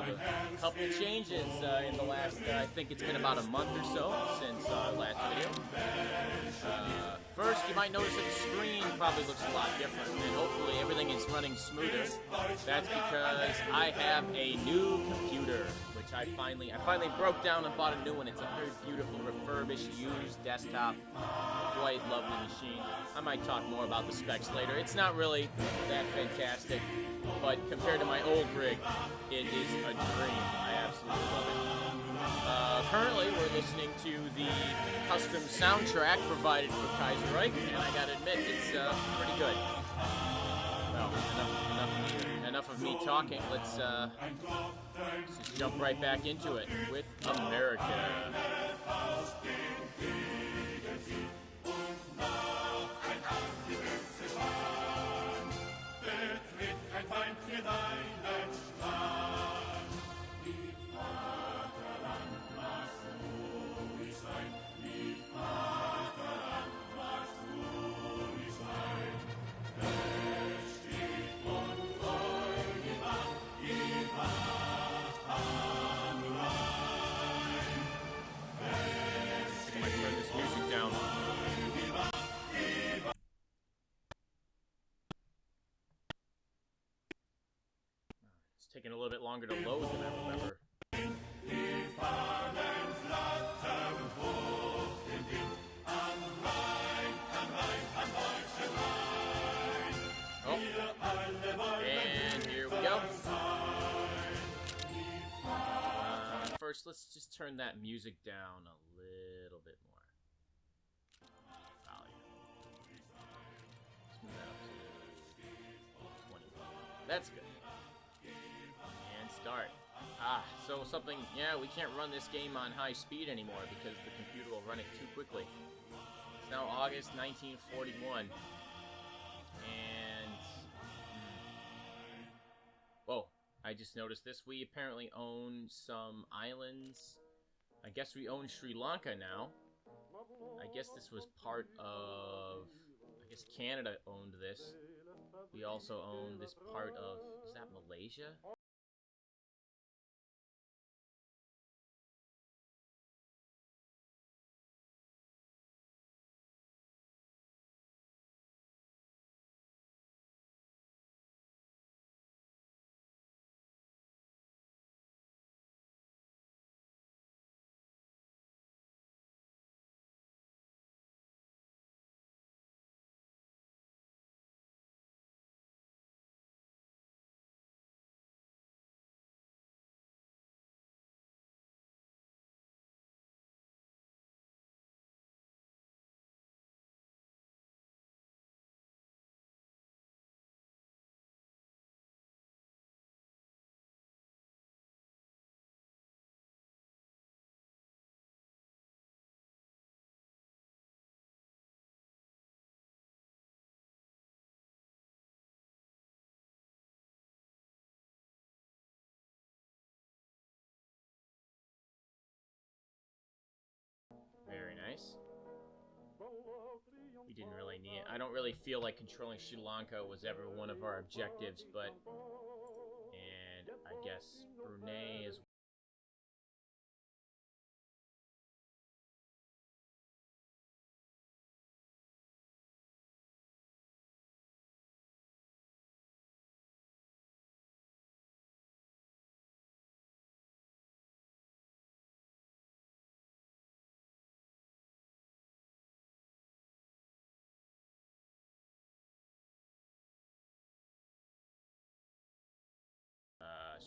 a couple changes in the last, I think it's been about a month or so since our last video. First, you might notice that the screen probably looks a lot different, and hopefully everything is running smoother. That's because I have a new computer, which I finally broke down and bought a new one. It's a very beautiful, refurbished, used desktop, quite lovely machine. I might talk more about the specs later. It's not really that fantastic, but compared to my old rig, it is a dream. I absolutely love it. Currently, we're listening to the custom soundtrack provided for Kaiserreich, and I gotta admit, it's pretty good. Well, enough of me talking. Let's just jump right back into it with America. Taking a little bit longer to load than I remember. Oh, and here we go. First, let's just turn that music down a little bit more. Volume. Let's move that up to 20. That's good. Start. So something, we can't run this game on high speed anymore because the computer will run it too quickly. It's now August 1941. And, whoa, I just noticed this. We apparently own some islands. I guess we own Sri Lanka now. I guess this was part of, Canada owned this. We also own this part of, is that Malaysia? Very nice. We didn't really need it. I don't really feel like controlling Sri Lanka was ever one of our objectives, but... And I guess Brunei is...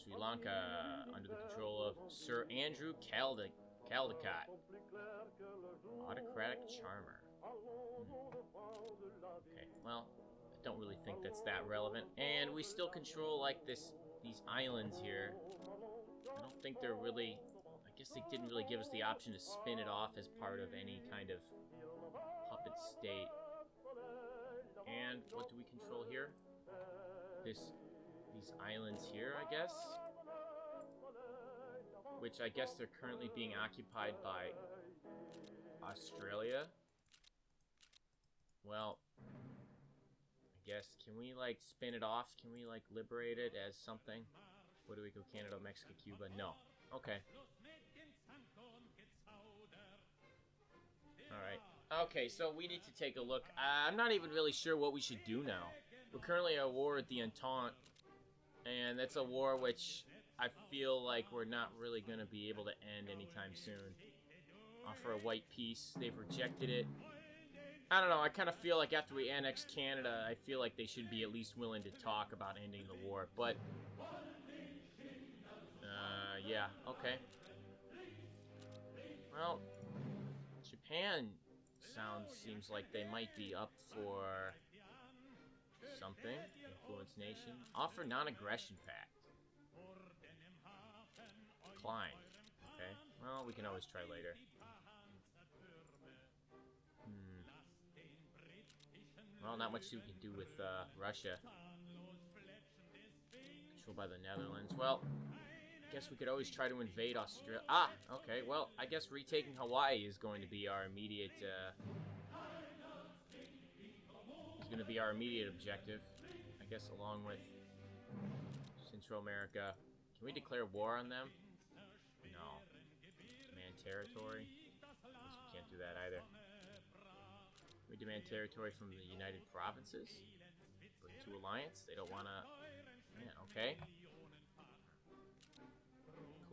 Sri Lanka under the control of Sir Andrew Caldecott, autocratic charmer. Okay, well, I don't really think that's that relevant. And we still control like these islands here. I don't think they're really. I guess they didn't really give us the option to spin it off as part of any kind of puppet state. And what do we control here? These islands here, I guess. Which I guess they're currently being occupied by Australia. Well, I guess, can we like spin it off? Can we like liberate it as something? Puerto Rico, Canada, Mexico, Cuba. No. Okay. Alright. Okay, so we need to take a look. I'm not even really sure what we should do now. We're currently at war with the Entente, and that's a war which I feel like we're not really going to be able to end anytime soon. Offer a white peace. They've rejected it. I don't know, I kind of feel like after we annex Canada, I feel like they should be at least willing to talk about ending the war, but... yeah, okay. Well, Japan seems like they might be up for something. Influence nation. Offer non-aggression pact. Decline. Okay, well, we can always try later. Well, not much we can do with Russia. Controlled by the Netherlands. Well, I guess we could always try to invade Australia. Ah, okay. Well, I guess retaking Hawaii is going to be our immediate. Is going to be our immediate objective. I guess along with Central America. Can we declare war on them? No. Demand territory. I guess we can't do that either. We demand territory from the United Provinces. Bring to alliance. They don't want to. Yeah, okay.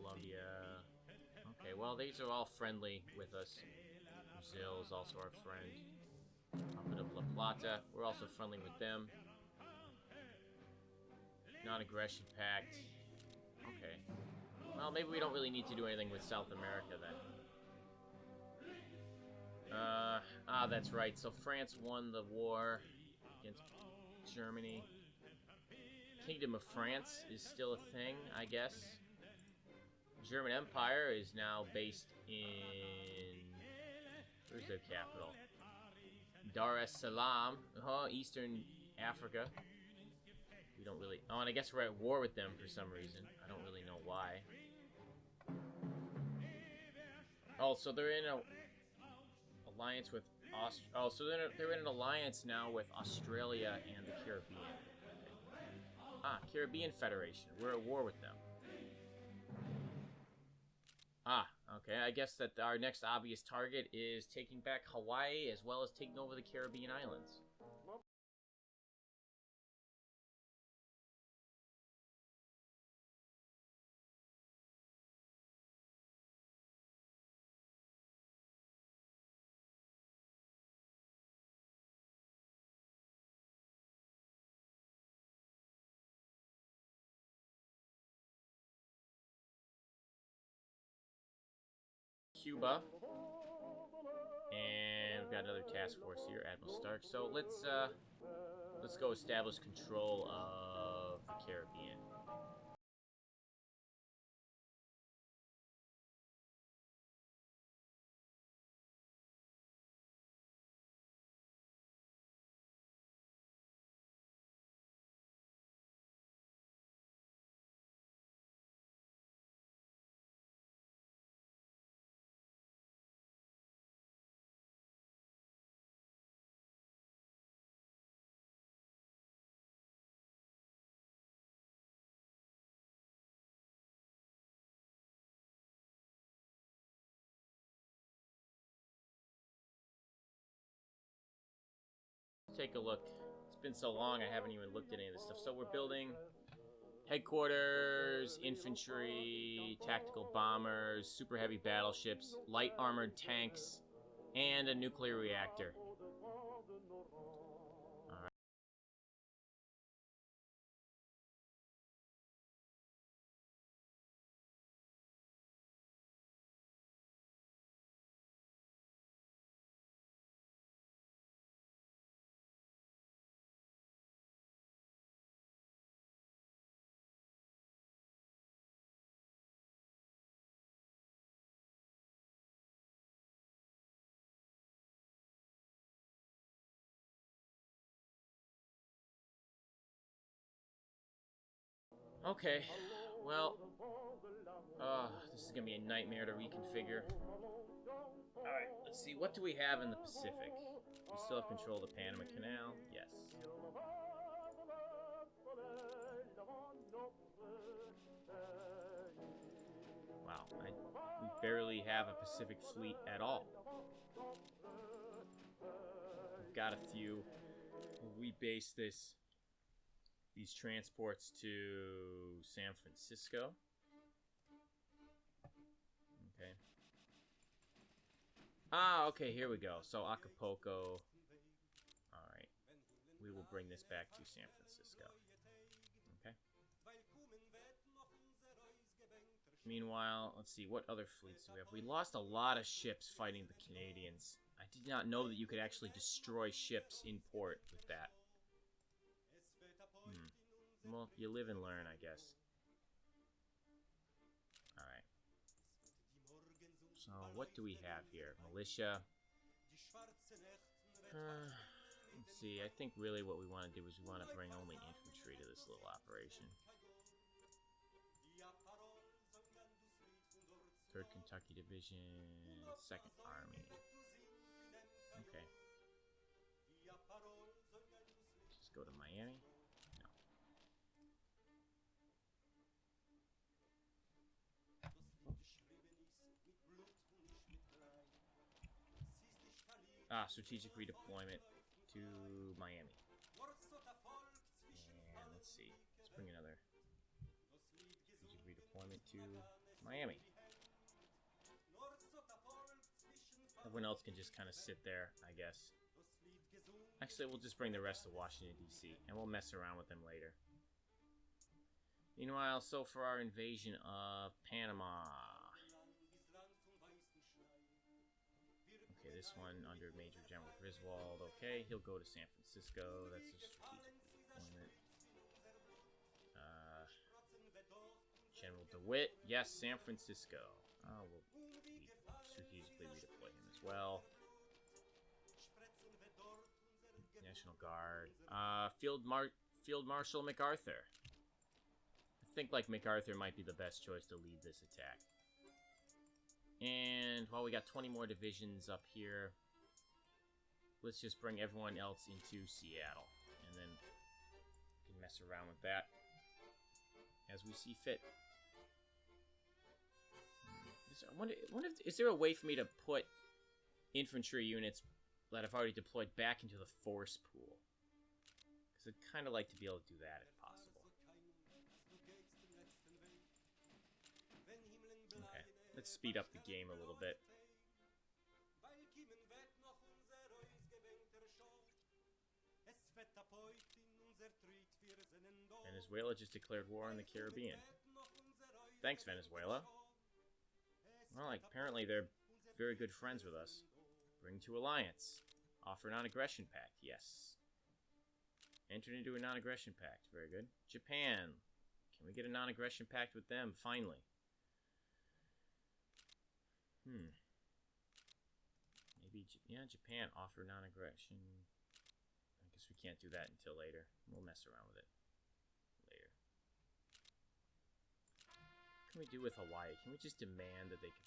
Colombia. Okay, well, these are all friendly with us. Brazil is also our friend. Puppet of La Plata. We're also friendly with them. Non-aggression pact. Okay. Well, maybe we don't really need to do anything with South America then. That's right. So France won the war against Germany. Kingdom of France is still a thing, I guess. German Empire is now based in... Where's their capital? Dar es Salaam. Eastern Africa. We don't really... Oh, and I guess we're at war with them for some reason. I don't really know why. Oh, so they're in a alliance with so they're in an alliance now with Australia and the Caribbean. Okay. Caribbean Federation. We're at war with them. Okay. I guess that our next obvious target is taking back Hawaii as well as taking over the Caribbean islands. Cuba. And we've got another task force here, Admiral Stark. So let's go establish control of the Caribbean. Take a look. It's been so long I haven't even looked at any of this stuff. So we're building headquarters, infantry, tactical bombers, super heavy battleships, light armored tanks, and a nuclear reactor. Alright. Okay, well, this is gonna be a nightmare to reconfigure. Alright, let's see, what do we have in the Pacific? We still have control of the Panama Canal, yes. barely have a Pacific fleet at all. We've got a few. We base these transports to San Francisco. Okay. Okay, here we go. So Acapulco. Alright. We will bring this back to San Francisco. Okay. Meanwhile, let's see, what other fleets do we have? We lost a lot of ships fighting the Canadians. I did not know that you could actually destroy ships in port with that. Well, you live and learn, I guess. Alright. So, what do we have here? Militia. Let's see, I think really what we want to do is we want to bring only infantry to this little operation. 3rd Kentucky Division, 2nd Army. Okay. Just go to Miami. No. Strategic redeployment to Miami. And let's see. Let's bring another strategic redeployment to Miami. Everyone else can just kind of sit there, I guess. Actually, we'll just bring the rest of Washington, D.C., and we'll mess around with them later. Meanwhile, so for our invasion of Panama. Okay, this one under Major General Griswold. Okay, he'll go to San Francisco. That's a strategic deployment. General DeWitt. Yes, San Francisco. We'll strategically redeploy him as well. National Guard. Field Marshal MacArthur. I think like MacArthur might be the best choice to lead this attack. And while we got 20 more divisions up here, let's just bring everyone else into Seattle, and then we can mess around with that as we see fit. Is there a way for me to put infantry units that I've already deployed back into the force pool? Because I'd kind of like to be able to do that if possible. Okay, let's speed up the game a little bit. Venezuela just declared war on the Caribbean. Thanks, Venezuela. Well, apparently they're very good friends with us. Bring to alliance. Offer non-aggression pact. Yes. Entered into a non-aggression pact. Very good. Japan. Can we get a non-aggression pact with them? Finally. Maybe, yeah, Japan. Offer non-aggression. I guess we can't do that until later. We'll mess around with it later. What can we do with Hawaii? Can we just demand that they can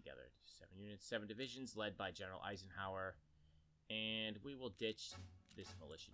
together. 7 units, 7 divisions, led by General Eisenhower. And we will ditch this militia.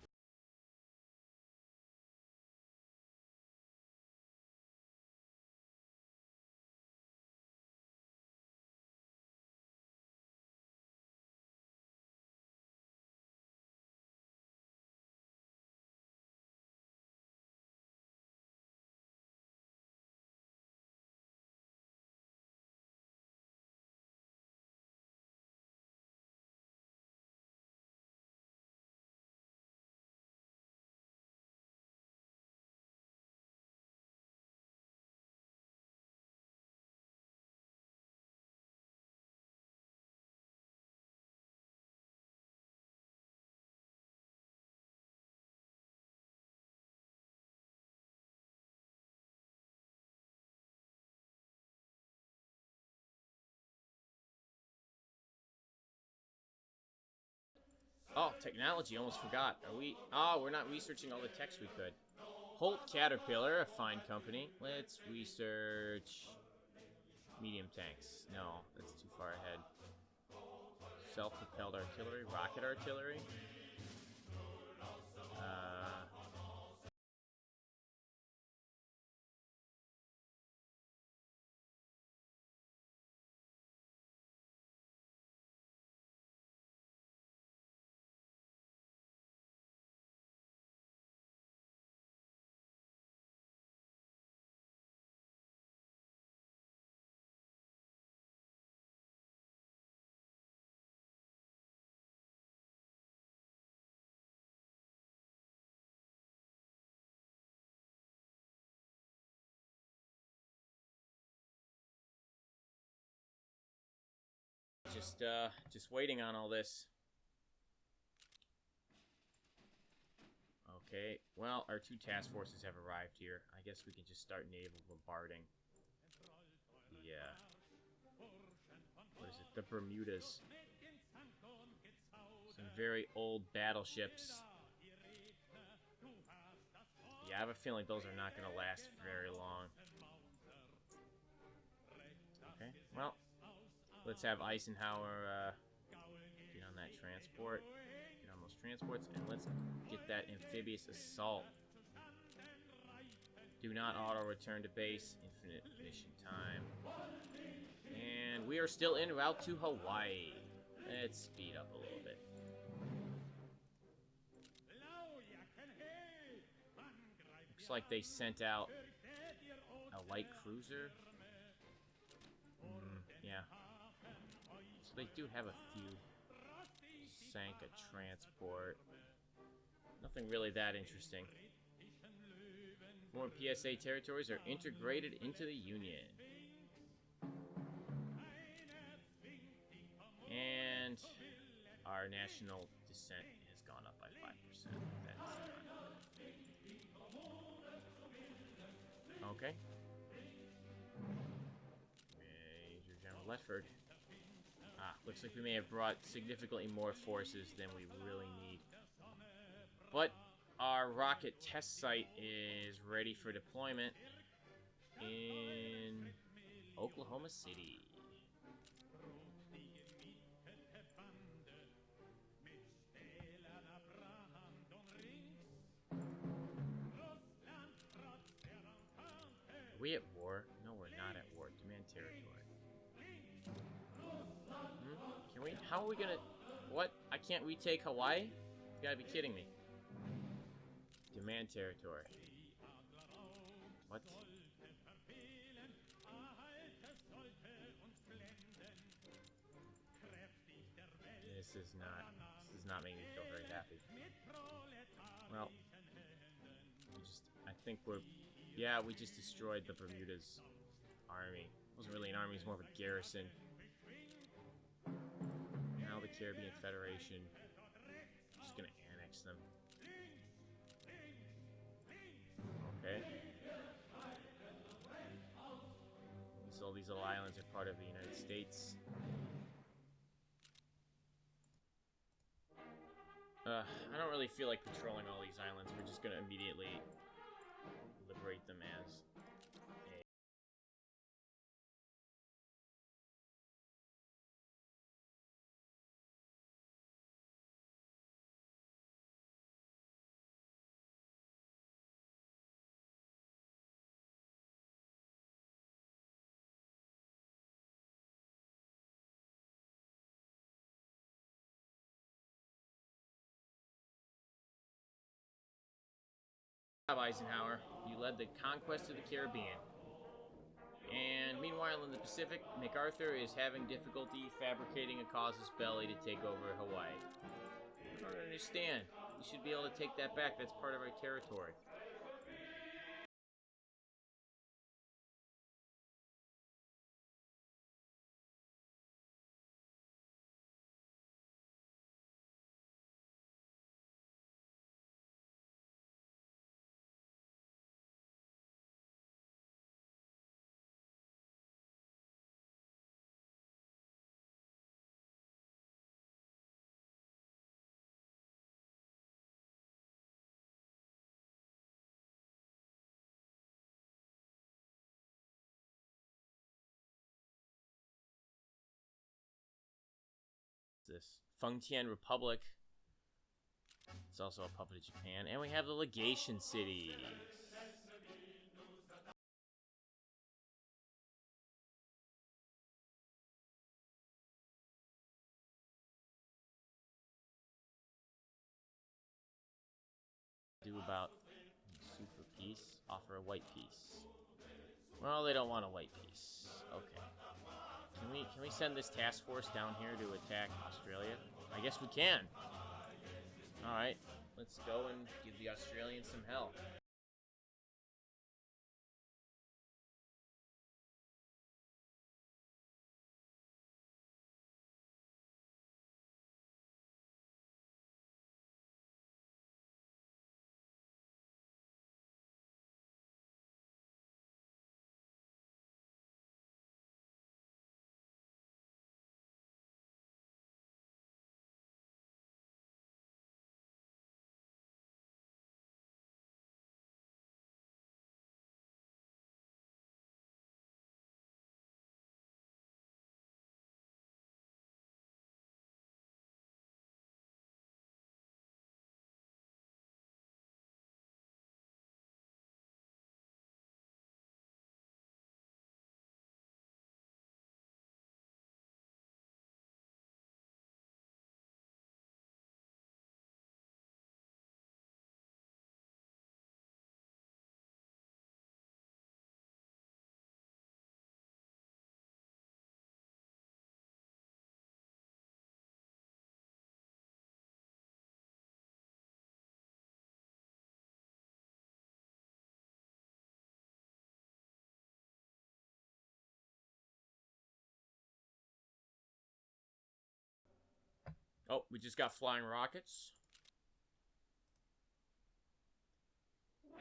Oh, technology, almost forgot. Are we... Oh, we're not researching all the techs we could. Holt Caterpillar, a fine company. Let's research... medium tanks. No, that's too far ahead. Self-propelled artillery, rocket artillery. Just waiting on all this. Okay, well, our 2 task forces have arrived here. I guess we can just start naval bombarding. Yeah. What is it? The Bermudas. Some very old battleships. Yeah, I have a feeling those are not going to last very long. Okay, well, let's have Eisenhower get on that transport. Get on those transports, and let's get that amphibious assault. Do not auto-return to base. Infinite mission time. And we are still en route to Hawaii. Let's speed up a little bit. Looks like they sent out a light cruiser. Yeah. So they do have a few. Sank a transport. Nothing really that interesting. More PSA territories are integrated into the Union. And our national descent has gone up by 5%. That's not good. Okay. Major General Lefford. Looks like we may have brought significantly more forces than we really need. But our rocket test site is ready for deployment in Oklahoma City. Are we at war? No, we're not at war. Demand territory. Can we? How are we gonna... What? I can't retake Hawaii? You gotta be kidding me. Demand territory. What? This is not making me feel very happy. Well, I think we just destroyed the Bermuda's army. It wasn't really an army, it was more of a garrison. Now the Caribbean Federation is just gonna annex them. Okay. So all these little islands are part of the United States. I don't really feel like patrolling all these islands. We're just gonna immediately liberate them as Eisenhower. You led the conquest of the Caribbean. And meanwhile, in the Pacific, MacArthur is having difficulty fabricating a casus belli to take over Hawaii. I don't understand. We should be able to take that back. That's part of our territory. This Fengtian Republic. It's also a puppet of Japan. And we have the legation cities. Do about super peace, offer a white peace. Well, they don't want a white peace. Okay. Can we send this task force down here to attack Australia? I guess we can. All right, let's go and give the Australians some hell. Oh, we just got flying rockets.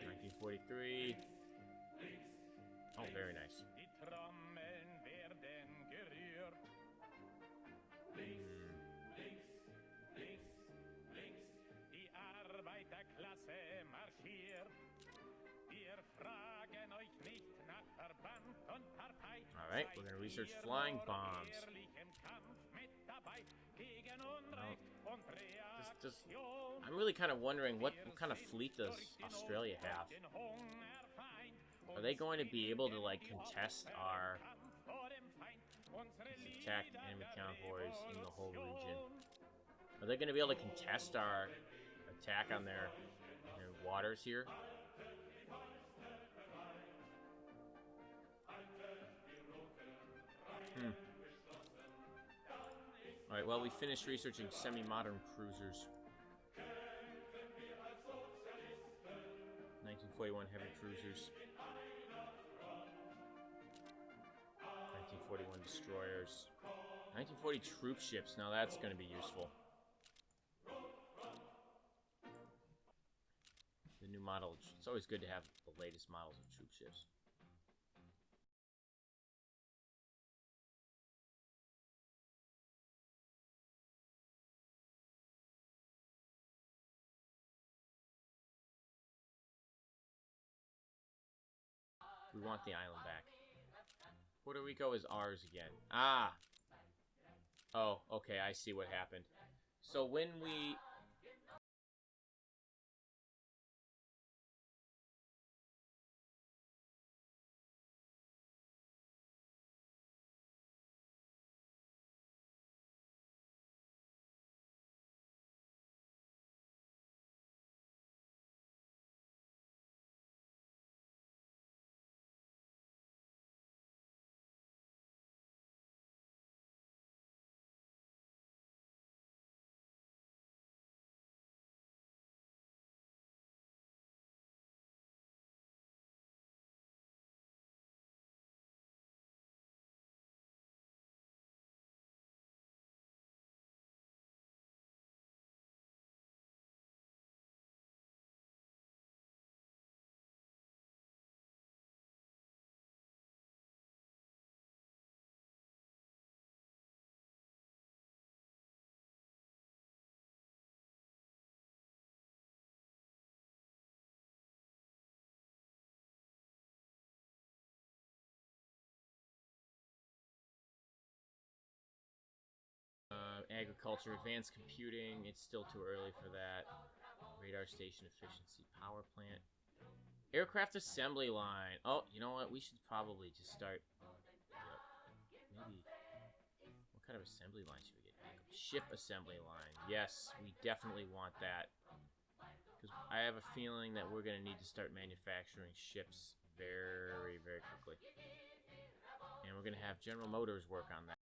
1943. Oh, very nice. Alright, we're going to research flying bombs. I'm really kind of wondering what kind of fleet does Australia have? Are they going to be able to, like, contest our attack enemy convoys in the whole region? Are they going to be able to contest our attack on their waters here? Alright, well, we finished researching semi-modern cruisers. 1941 heavy cruisers. 1941 destroyers. 1940 troop ships. Now that's going to be useful. The new model. It's always good to have the latest models of troop ships. We want the island back. Puerto Rico is ours again. Ah! Oh, okay, I see what happened. So when we Agriculture, advanced computing. It's still too early for that. Radar station efficiency, power plant. Aircraft assembly line. Oh, you know what? We should probably just start. Yep. Maybe. What kind of assembly line should we get? Ship assembly line. Yes, we definitely want that. Because I have a feeling that we're going to need to start manufacturing ships very, very quickly. And we're going to have General Motors work on that.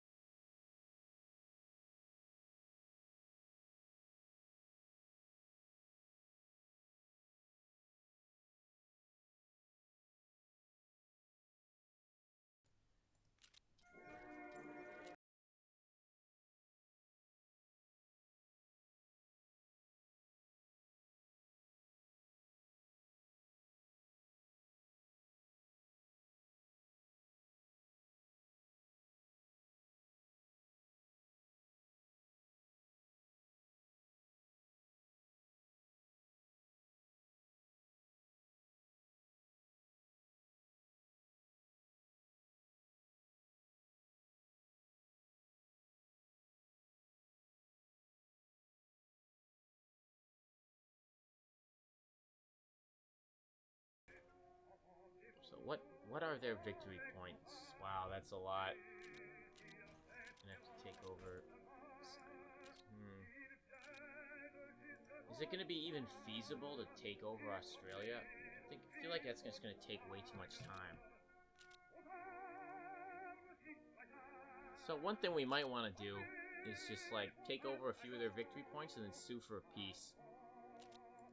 So what are their victory points? Wow, that's a lot. Gonna have to take over. Is it gonna be even feasible to take over Australia? I feel like that's just gonna take way too much time. So one thing we might want to do is just like take over a few of their victory points and then sue for a peace.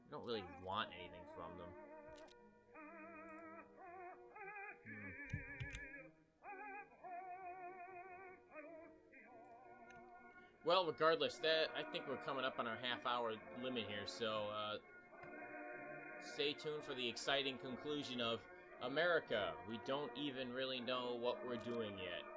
We don't really want anything from them. Well, regardless, that I think we're coming up on our half-hour limit here, so stay tuned for the exciting conclusion of America. We don't even really know what we're doing yet.